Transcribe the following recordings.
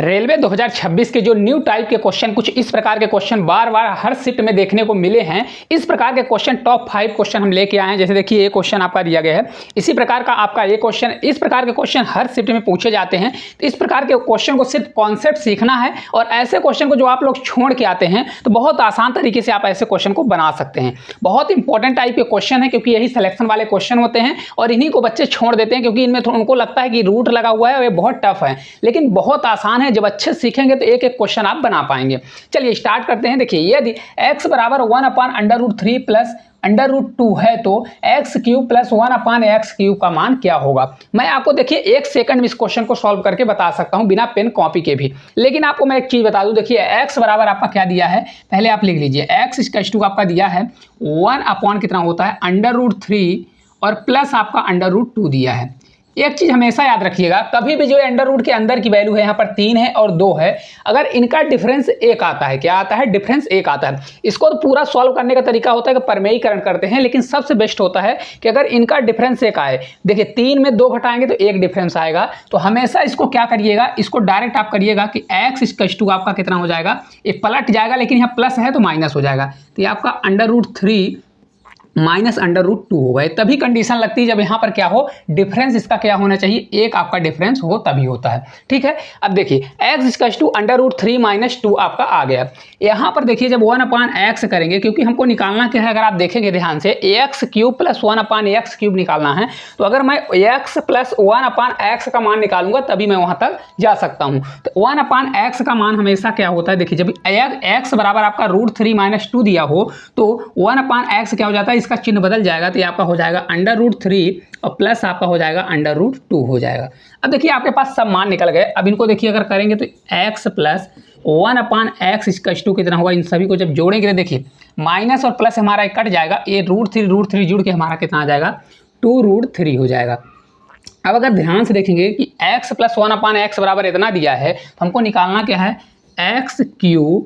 Railway 2026 के जो new type के क्वेश्चन, कुछ इस प्रकार के क्वेश्चन बार बार हर शिफ्ट में देखने को मिले हैं। इस प्रकार के क्वेश्चन टॉप 5 क्वेश्चन हम लेके आए हैं। जैसे देखिए ये क्वेश्चन आपका दिया गया है, इसी प्रकार का आपका ये क्वेश्चन, इस प्रकार के क्वेश्चन हर शिफ्ट में पूछे जाते हैं। तो इस प्रकार के क्वेश्चन को सिर्फ कॉन्सेप्ट सीखना है और ऐसे क्वेश्चन को जो आप लोग छोड़ के आते हैं तो बहुत आसान तरीके से आप ऐसे क्वेश्चन को बना सकते हैं। बहुत इंपॉर्टेंट टाइप के क्वेश्चन है क्योंकि यही सिलेक्शन वाले क्वेश्चन होते हैं और इन्हीं को बच्चे छोड़ देते हैं क्योंकि इनमें उनको लगता है कि रूट लगा हुआ है और ये बहुत टफ है, लेकिन बहुत आसान है। जब अच्छे सीखेंगे तो एक एक क्वेश्चन आप बना पाएंगे। चलिए स्टार्ट करते हैं। देखिए यदि x बराबर 1/√3 प्लस √2 है तो x³ प्लस 1/x³ का मान क्या होगा। मैं आपको देखिए 1 सेकंड में इस क्वेश्चन को सॉल्व करके बता सकता हूं बिना पेन कॉपी के भी। लेकिन आपको मैं एक चीज बता दूं, देखिए x बराबर आपका क्या दिया है, पहले आप लिख लीजिए। x आपका दिया है 1 कितना होता है √3 और प्लस आपका √2 दिया है। एक चीज हमेशा याद रखिएगा, कभी भी जो अंडर रूट के अंदर की वैल्यू है, यहाँ पर 3 है और 2 है, अगर इनका डिफरेंस 1 आता है, क्या आता है, डिफरेंस 1 आता है, इसको तो पूरा सॉल्व करने का तरीका होता है कि परमेयीकरण करते हैं, लेकिन सबसे बेस्ट होता है कि अगर इनका डिफरेंस 1 आए, देखिए 3 में 2 घटाएंगे तो 1 डिफरेंस आएगा। तो हमेशा इसको क्या करिएगा, इसको डायरेक्ट आप करिएगा कि x आपका कितना हो जाएगा, ये पलट जाएगा, लेकिन यहाँ प्लस है तो माइनस हो जाएगा। तो ये आपका √3 माइनस √2 होगा। तभी कंडीशन लगती है जब यहाँ पर क्या हो, डिफरेंस इसका क्या होना चाहिए, 1 आपका डिफरेंस हो, तभी होता है। ठीक है, अब देखिए x √3 - 2 आपका आ गया। यहाँ पर देखिए जब 1/x करेंगे, क्योंकि हमको निकालना क्या है, अगर आप देखेंगे ध्यान से x³ प्लस 1/x³ निकालना है, तो अगर मैं x प्लस 1/x का मान निकालूंगा तभी मैं वहां तक जा सकता हूं। तो 1/x का मान हमेशा क्या होता है, देखिए जब x बराबर आपका √3 - 2 दिया हो तो 1/x क्या हो जाता है, इसका चिन्ह बदल जाएगा, तो ये आपका हो जाएगा √3 और प्लस आपका हो जाएगा √2 हो जाएगा। अब देखिए आपके पास सब मान निकल गए। अब इनको देखिए अगर करेंगे तो x प्लस 1/x कितना होगा, इन सभी को जब जोड़ेंगे तो देखिए माइनस और प्लस हमारा कट जाएगा, ये √3 जुड़ के हमारा कितना आ जाएगा, 2√3 हो जाएगा। अब अगर ध्यान से देखेंगे कि x प्लस 1/x बराबर इतना दिया है, तो हमको निकालना क्या है, x³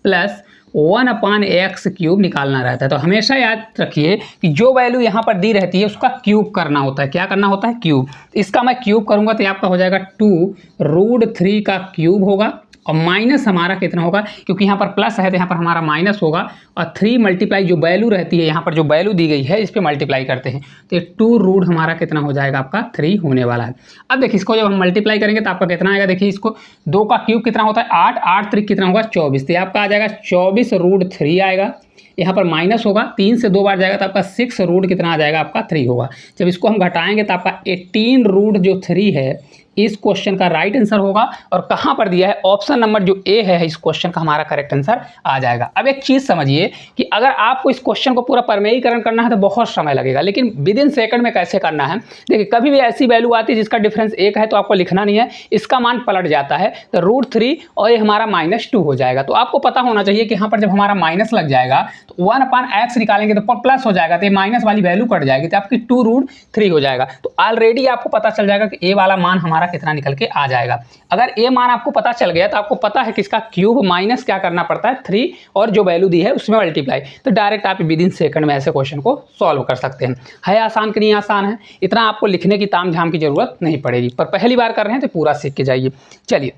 प्लस 1/x³ निकालना रहता है। तो हमेशा याद रखिए कि जो वैल्यू यहाँ पर दी रहती है उसका क्यूब करना होता है। क्या करना होता है, क्यूब। इसका मैं क्यूब करूँगा तो आपका हो जाएगा 2√3 का क्यूब होगा और माइनस हमारा कितना होगा, क्योंकि यहाँ पर प्लस है तो यहाँ पर हमारा माइनस होगा और 3 मल्टीप्लाई जो वैल्यू रहती है, यहाँ पर जो वैल्यू दी गई है इस पर मल्टीप्लाई करते हैं तो 2 हमारा कितना हो जाएगा, आपका 3 होने वाला है। अब देखिए इसको जब हम मल्टीप्लाई करेंगे तो आपका कितना आएगा, देखिए इसको 2 का क्यूब कितना होता है 8, 8 3 कितना होगा 24, तो आपका आ जाएगा 24√3 आएगा। यहाँ पर माइनस होगा, 3 से 2 बार जाएगा तो आपका 6 कितना आ जाएगा, आपका 3 होगा। जब इसको हम घटाएंगे तो आपका 18√3 है इस क्वेश्चन का राइट आंसर होगा। और कहाँ पर दिया है, ऑप्शन नंबर जो ए है इस क्वेश्चन का हमारा करेक्ट आंसर आ जाएगा। अब एक चीज़ समझिए कि अगर आपको इस क्वेश्चन को पूरा परमेयीकरण करना है तो बहुत समय लगेगा, लेकिन विदिन सेकंड में कैसे करना है, देखिए कभी भी ऐसी वैल्यू आती है जिसका डिफरेंस 1 है तो आपको लिखना नहीं है, इसका मान पलट जाता है तो √3 और ये हमारा -2 हो जाएगा। तो आपको पता होना चाहिए कि यहाँ पर जब हमारा माइनस लग जाएगा तो 1/x निकालेंगे तो प्लस हो जाएगा, तो ये माइनस वाली वैल्यू कट जाएगी तो आपकी 2√3 हो जाएगा। तो ऑलरेडी आपको पता चल जाएगा कि ए वाला मान हमारा कितना निकल के आ जाएगा। अगर ए मान आपको पता चल गया तो आपको पता है कि इसका क्यूब माइनस क्या करना पड़ता है 3 और जो वैल्यू दी है उसमें मल्टीप्लाई, तो डायरेक्ट आप विदिन सेकंड में ऐसे क्वेश्चन को सॉल्व कर सकते हैं। है आसान कि नहीं आसान है, इतना आपको लिखने की तामझाम की जरूरत नहीं पड़ेगी, पर पहली बार कर रहे हैं तो पूरा सीख के जाइए। चलिए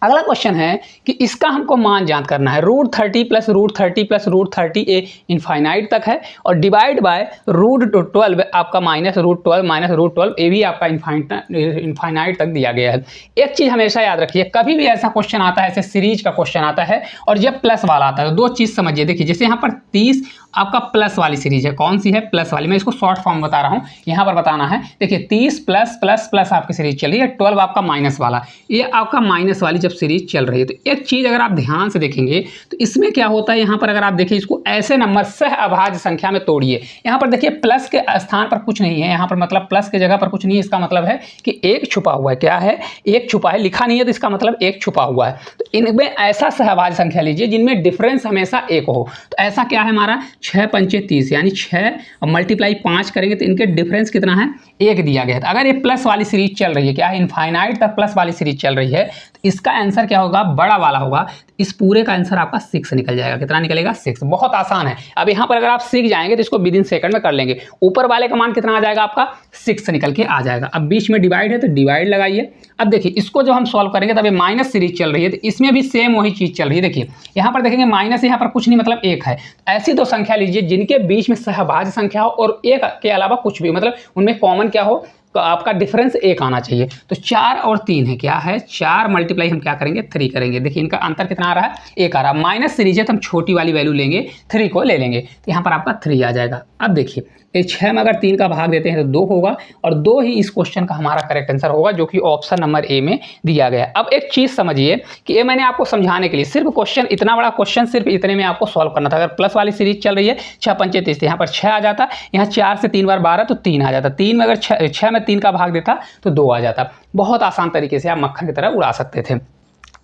अगला क्वेश्चन है कि इसका हमको मान ज्ञात करना है। √30 प्लस √30 प्लस √30 ए इनफाइनाइट तक है और डिवाइड बाय √12 आपका -√12 -√12 ए भी आपका इनफाइनाइट तक दिया गया है। एक चीज़ हमेशा याद रखिए, कभी भी ऐसा क्वेश्चन आता है, ऐसे सीरीज का क्वेश्चन आता है और जब प्लस वाला आता है तो 2 चीज़ समझिए। देखिए जैसे यहाँ पर 30 आपका प्लस वाली सीरीज है, कौन सी है, प्लस वाली, मैं इसको शॉर्ट फॉर्म बता रहा हूँ, यहाँ पर बताना है। देखिए 30 प्लस प्लस प्लस आपकी सीरीज चल रही है, 12 आपका माइनस वाला, ये आपका माइनस वाली जब सीरीज चल रही है। तो एक चीज़ अगर आप ध्यान से देखेंगे तो इसमें क्या होता है, यहाँ पर अगर आप देखिए इसको ऐसे नंबर सह अभाज्य संख्या में तोड़िए। यहाँ पर देखिए प्लस के स्थान पर कुछ नहीं है, यहाँ पर मतलब प्लस के जगह पर कुछ नहीं है, इसका मतलब है कि 1 छुपा हुआ है। क्या है, 1 छुपा है, लिखा नहीं है तो इसका मतलब 1 छुपा हुआ है। तो इनमें ऐसा सहअभाज्य संख्या लीजिए जिनमें डिफरेंस हमेशा 1 हो। तो ऐसा क्या है हमारा 6 पंचे 30, यानी 6 और मल्टीप्लाई 5 करेंगे तो इनके डिफरेंस कितना है, 1 दिया गया है। तो अगर ये प्लस वाली सीरीज चल रही है, क्या है, इनफाइनाइट तक प्लस वाली सीरीज चल रही है, तो इसका आंसर क्या होगा, बड़ा वाला होगा। इस पूरे का आंसर आपका 6 निकल जाएगा। कितना निकलेगा, 6। बहुत आसान है। अब यहाँ पर अगर आप सीख जाएंगे तो इसको विदिन सेकंड में कर लेंगे। ऊपर वाले का मान कितना आ जाएगा, आपका 6 निकल के आ जाएगा। अब बीच में डिवाइड है तो डिवाइड लगाइए। अब देखिए इसको जब हम सॉल्व करेंगे तब ये माइनस सीरीज चल रही है, तो इसमें भी सेम वही चीज़ चल रही है। देखिए यहाँ पर देखेंगे माइनस, यहाँ पर कुछ नहीं मतलब 1 है। ऐसी दो संख्या लीजिए जिनके बीच में सहभाज्य संख्या हो और 1 के अलावा कुछ भी, मतलब उनमें कॉमन क्या हो, तो आपका डिफरेंस 1 आना चाहिए। तो 4 और 3 है, क्या है 4 मल्टीप्लाई हम क्या करेंगे 3 करेंगे। देखिए इनका अंतर कितना आ रहा है, 1 आ रहा है। माइनस सीरीज है तो हम छोटी वाली वैल्यू लेंगे, 3 को ले लेंगे, तो यहाँ पर आपका 3 आ जाएगा। अब देखिए ये 6 में अगर 3 का भाग देते हैं तो 2 होगा, और 2 ही इस क्वेश्चन का हमारा करेक्ट आंसर होगा, जो कि ऑप्शन नंबर ए में दिया गया है। अब एक चीज़ समझिए कि ये मैंने आपको समझाने के लिए सिर्फ क्वेश्चन, इतना बड़ा क्वेश्चन सिर्फ इतने में आपको सॉल्व करना था। अगर प्लस वाली सीरीज चल रही है 6 पंचे 30, यहाँ पर 6 आ जाता, यहाँ 4 से 3 बार 12 तो 3 आ जाता। 3 में अगर 6 में 3 का भाग देता तो 2 आ जाता। बहुत आसान तरीके से आप मक्खन की तरह उड़ा सकते थे।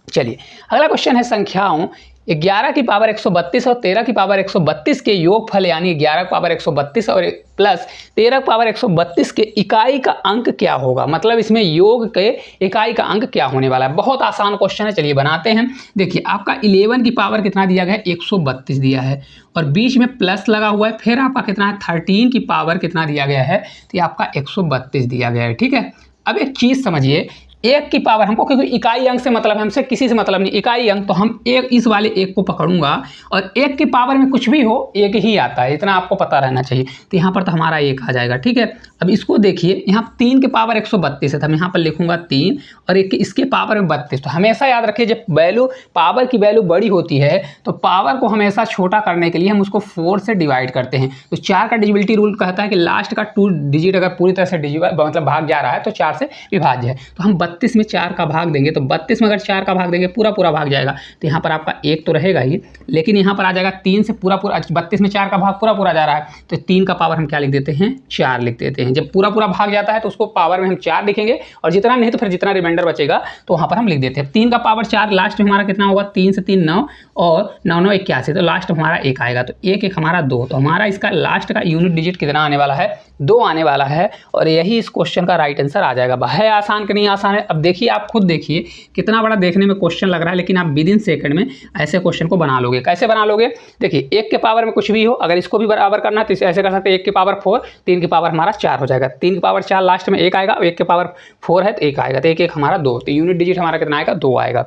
चलिए अगला क्वेश्चन है संख्याओं 11 की पावर 132 और 13 की पावर 132 के योगफल, यानी 11 की पावर 132 और प्लस 13 की पावर 132 के इकाई का अंक क्या होगा। मतलब इसमें योग के इकाई का अंक क्या होने वाला है। बहुत आसान क्वेश्चन है, चलिए बनाते हैं। देखिए आपका 11 की पावर कितना दिया गया है, 132 दिया है, और बीच में प्लस लगा हुआ है। फिर आपका कितना है, 13 की पावर कितना दिया गया है, तो आपका 132 दिया गया है। ठीक है, अब एक चीज़ समझिए, 1 की पावर हमको, क्योंकि इकाई अंक से मतलब है, हमसे किसी से मतलब नहीं, इकाई अंक, तो हम एक इस वाले 1 को पकड़ूंगा, और 1 की पावर में कुछ भी हो 1 ही आता है, इतना आपको पता रहना चाहिए। तो यहाँ पर तो हमारा 1 आ जाएगा। ठीक है, अब इसको देखिए, यहाँ 3 की पावर 132 है, तो हम यहाँ पर लिखूंगा 3, और एक इसके पावर में 32। तो हमेशा याद रखिए जब वैल्यू, पावर की वैल्यू बड़ी होती है तो पावर को हमेशा छोटा करने के लिए हम उसको 4 से डिवाइड करते हैं। तो 4 का डिविजिबिलिटी रूल कहता है कि लास्ट का 2 डिजिट अगर पूरी तरह से मतलब भाग जा रहा है तो 4 से विभाज्य है। तो हम 32 में 4 का भाग देंगे, तो 32 में अगर 4 का भाग देंगे पूरा भाग जाएगा, तो यहाँ पर आपका 1 तो रहेगा ही, लेकिन यहाँ पर आ जाएगा 3 से पूरा 32 में 4 का भाग पूरा जा रहा है, तो 3 का पावर हम क्या लिख देते हैं, 4 लिख देते हैं। जब पूरा भाग जाता है तो उसको पावर में हम 4 लिखेंगे, और जितना नहीं तो फिर जितना रिमाइंडर बचेगा तो वहाँ पर हम लिख देते हैं। 3 का पावर 4, लास्ट में हमारा कितना होगा, 3 से 3 9, और 9 9 81, तो लास्ट हमारा 1 आएगा, तो 1 1 हमारा 2, तो हमारा इसका लास्ट का यूनिट डिजिट कितना आने वाला है, 2 आने वाला है, और यही इस क्वेश्चन का राइट आंसर आ जाएगा। है आसान कि नहीं आसान है। अब देखिए आप खुद देखिए कितना बड़ा देखने में क्वेश्चन लग रहा है, लेकिन आप विदिन सेकंड में ऐसे क्वेश्चन को बना लोगे। कैसे बना लोगे, देखिए 1 के पावर में कुछ भी हो, अगर इसको भी बराबर करना है तो ऐसे कर सकते हैं, 1 की पावर 4, 3 की पावर हमारा 4 हो जाएगा, 3 की पावर 4 लास्ट में 1 आएगा, 1 की पावर 4 है तो 1 आएगा, तो 1 1 हमारा 2, तो यूनिट डिजिट हमारा कितना आएगा, 2 आएगा।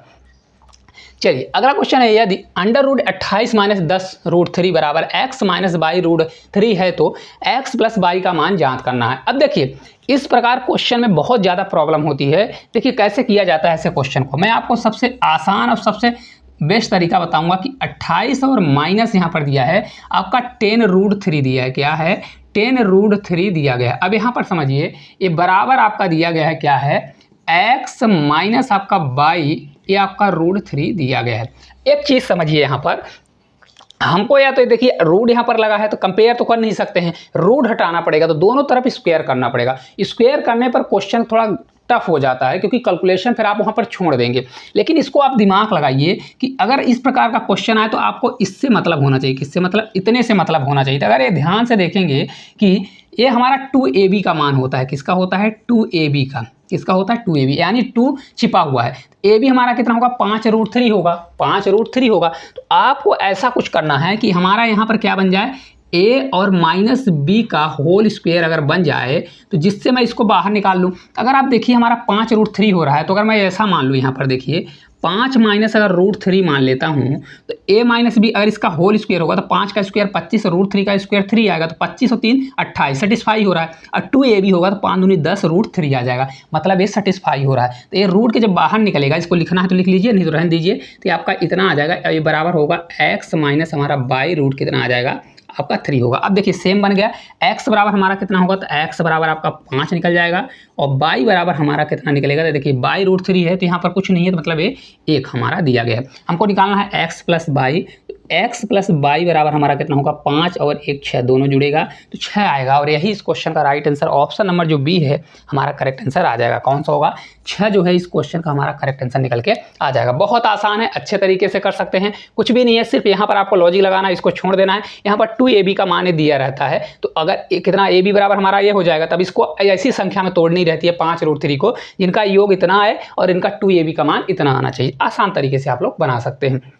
चलिए अगला क्वेश्चन है, यदि √28 - 10√3 बराबर x - y√3 है तो x + y का मान ज्ञात करना है। अब देखिए इस प्रकार क्वेश्चन में बहुत ज़्यादा प्रॉब्लम होती है। देखिए कैसे किया जाता है ऐसे क्वेश्चन को, मैं आपको सबसे आसान और सबसे बेस्ट तरीका बताऊंगा कि 28 और माइनस यहाँ पर दिया है आपका 10√3 दिया है, क्या है 10√3 दिया गया है। अब यहाँ पर समझिए ये बराबर आपका दिया गया है, क्या है x - आपका y, ये आपका √3 दिया गया है। एक चीज़ समझिए, यहाँ पर हमको या तो देखिए रूट यहाँ पर लगा है तो कंपेयर तो कर नहीं सकते हैं, रूट हटाना पड़ेगा, तो दोनों तरफ स्क्वायर करना पड़ेगा। स्क्वायर करने पर क्वेश्चन थोड़ा टफ हो जाता है, क्योंकि कैलकुलेशन फिर आप वहाँ पर छोड़ देंगे। लेकिन इसको आप दिमाग लगाइए कि अगर इस प्रकार का क्वेश्चन आए तो आपको इससे मतलब होना चाहिए, किससे मतलब, इतने से मतलब होना चाहिए। तो अगर ये ध्यान से देखेंगे कि ये हमारा 2ab का मान होता है, किसका होता है 2ab का, किसका होता है 2ab, यानी 2 छिपा हुआ है। ab हमारा कितना होगा 5√3 होगा, 5√3 होगा। तो आपको ऐसा कुछ करना है कि हमारा यहाँ पर क्या बन जाए, a और -b का होल स्क्वायर अगर बन जाए, तो जिससे मैं इसको बाहर निकाल लूँ। अगर आप देखिए हमारा 5√3 हो रहा है, तो अगर मैं ऐसा मान लूँ, यहाँ पर देखिए 5 माइनस अगर √3 मान लेता हूँ, तो a - b अगर इसका होल स्क्वायर होगा तो 5 का स्क्वायर 25 और √3 का स्क्वायर 3 आएगा, तो 25 और 3 28 सेटिस्फाई हो रहा है। और 2ab होगा तो 5 दूनी 10 √3 आ जाएगा, मतलब ये सेटिस्फाई हो रहा है। तो ये रूट के जब बाहर निकलेगा, इसको लिखना है तो लिख लीजिए, नहीं तो रहने दीजिए। तो आपका इतना आ जाएगा, ये बराबर होगा x - हमारा y रूट कितना आ जाएगा आपका 3 होगा। अब देखिए सेम बन गया, x बराबर हमारा कितना होगा, तो x बराबर आपका 5 निकल जाएगा, और y बराबर हमारा कितना निकलेगा, तो देखिए y√3 है तो यहाँ पर कुछ नहीं है, तो मतलब ये 1 हमारा दिया गया है। हमको निकालना है x + y, x plus y बराबर हमारा कितना होगा 5 और 1 6 दोनों जुड़ेगा तो 6 आएगा और यही इस क्वेश्चन का राइट आंसर ऑप्शन नंबर जो बी है हमारा करेक्ट आंसर आ जाएगा। कौन सा होगा 6 जो है इस क्वेश्चन का हमारा करेक्ट आंसर निकल के आ जाएगा। बहुत आसान है, अच्छे तरीके से कर सकते हैं, कुछ भी नहीं है, सिर्फ यहाँ पर आपको लॉजिक लगाना है, इसको छोड़ देना है। यहाँ पर 2ab का मान दिया रहता है तो अगर कितना ab बराबर हमारा ये हो जाएगा तब इसको ऐसी संख्या में तोड़नी रहती है 5√3 को जिनका योग इतना है और इनका 2ab का मान इतना आना चाहिए। आसान तरीके से आप लोग बना सकते हैं।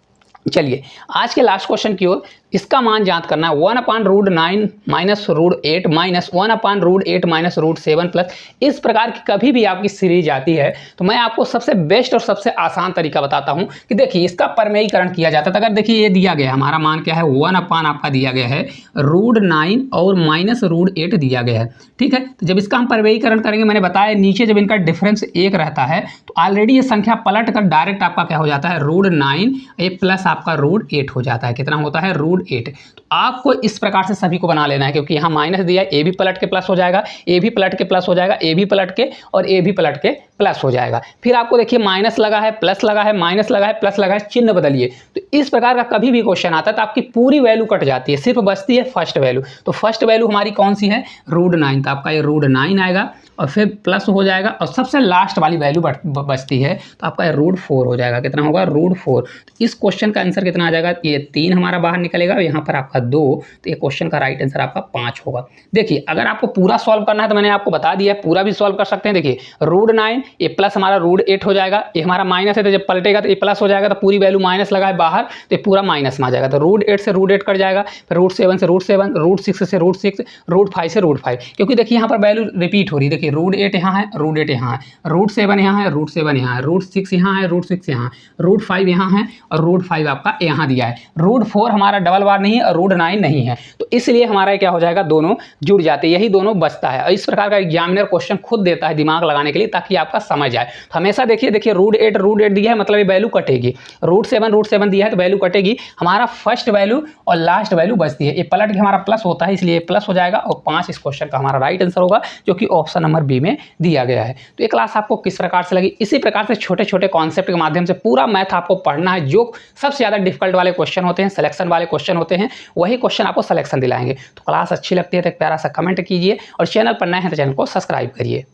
चलिए आज के लास्ट क्वेश्चन की ओर, इसका मान ज्ञात करना है 1/√9 माइनस √8 माइनस 1/√8 माइनस √7 प्लस। इस प्रकार की कभी भी आपकी सीरीज आती है तो मैं आपको सबसे बेस्ट और सबसे आसान तरीका बताता हूं कि देखिए इसका परमेयीकरण किया जाता है। अगर देखिए ये दिया गया है हमारा मान क्या है 1/, आपका दिया गया है √9 और माइनस √8 दिया गया है, ठीक है। तो जब इसका हम परमेयीकरण करेंगे, मैंने बताया नीचे जब इनका डिफरेंस 1 रहता है तो ऑलरेडी ये संख्या पलट कर डायरेक्ट आपका क्या हो जाता है √9 ये प्लस आपका √8 हो जाता है। कितना होता है √8। तो आपको इस प्रकार से सभी को बना लेना है क्योंकि यहाँ माइनस दिया है, ए भी पलट के प्लस हो जाएगा, ए भी पलट के प्लस हो जाएगा, ए भी पलट के और ए भी पलट के प्लस हो जाएगा। फिर आपको देखिए माइनस लगा है, प्लस लगा है, माइनस लगा है, प्लस लगा है, चिन्ह बदलिए। तो इस प्रकार का कभी भी क्वेश्चन आता है तो आपकी पूरी वैल्यू कट जाती है, सिर्फ बचती है फर्स्ट वैल्यू। तो फर्स्ट वैल्यू हमारी कौन सी है √9, तो आपका ये √9 आएगा और फिर प्लस हो जाएगा और सबसे लास्ट वाली वैल्यू बचती है तो आपका √4 हो जाएगा। कितना होगा √4। तो इस क्वेश्चन का आंसर कितना आ जाएगा, ये 3 हमारा बाहर निकलेगा और यहाँ पर आपका 2, तो ये क्वेश्चन का राइट आंसर आपका 5 होगा। देखिए अगर आपको पूरा सॉल्व करना है तो मैंने आपको बता दिया है, पूरा भी सॉल्व कर सकते हैं। देखिए √9 ये प्लस हमारा √8 हो जाएगा, ये हमारा माइनस है तो जब पलटेगा तो ये प्लस हो जाएगा, तो पूरी वैल्यू माइनस लगा है बाहर तो ये पूरा माइनस में आ जाएगा। तो √8 से √8 कट जाएगा, फिर √7 से √7, √6 से √6, √5 से √5, क्योंकि देखिए यहाँ पर वैल्यू रिपीट हो रही है। देखिए √8 यहाँ है, √8 यहाँ है, √7 यहाँ है, √7 यहाँ है, √6 यहाँ है, √6 यहाँ है, √5 यहाँ है और √5 आपका यहाँ दिया है। √4 हमारा डबल बार नहीं है और √9 नहीं है, तो इसलिए हमारा क्या हो जाएगा दोनों जुड़ जाते हैं, यही दोनों बचता है। और इस प्रकार का एग्जामिनर क्वेश्चन खुद देता है दिमाग लगाने के लिए ताकि आपका समझ आए। तो हमेशा देखिए √8 दिया है मतलब ये वैल्यू कटेगी, √7 दिया है तो वैल्यू कटेगी, हमारा फर्स्ट वैल्यू और लास्ट वैल्यू बचती है। ये पलट के हमारा प्लस होता है इसलिए प्लस हो जाएगा और 5 इस क्वेश्चन का हमारा राइट आंसर होगा जो कि ऑप्शन नंबर बी में दिया गया है। तो ये क्लास आपको किस प्रकार से लगी, इसी प्रकार से छोटे छोटे कॉन्सेप्ट के माध्यम से पूरा मैथ आपको पढ़ना है। जो सबसे ज़्यादा डिफिकल्ट वाले क्वेश्चन होते हैं, सिलेक्शन वाले क्वेश्चन होते हैं, वही क्वेश्चन आपको सिलेक्शन दिलाएंगे। तो क्लास अच्छी लगती है तो एक प्यारा सा कमेंट कीजिए और चैनल पर नए हैं तो चैनल को सब्सक्राइब करिए।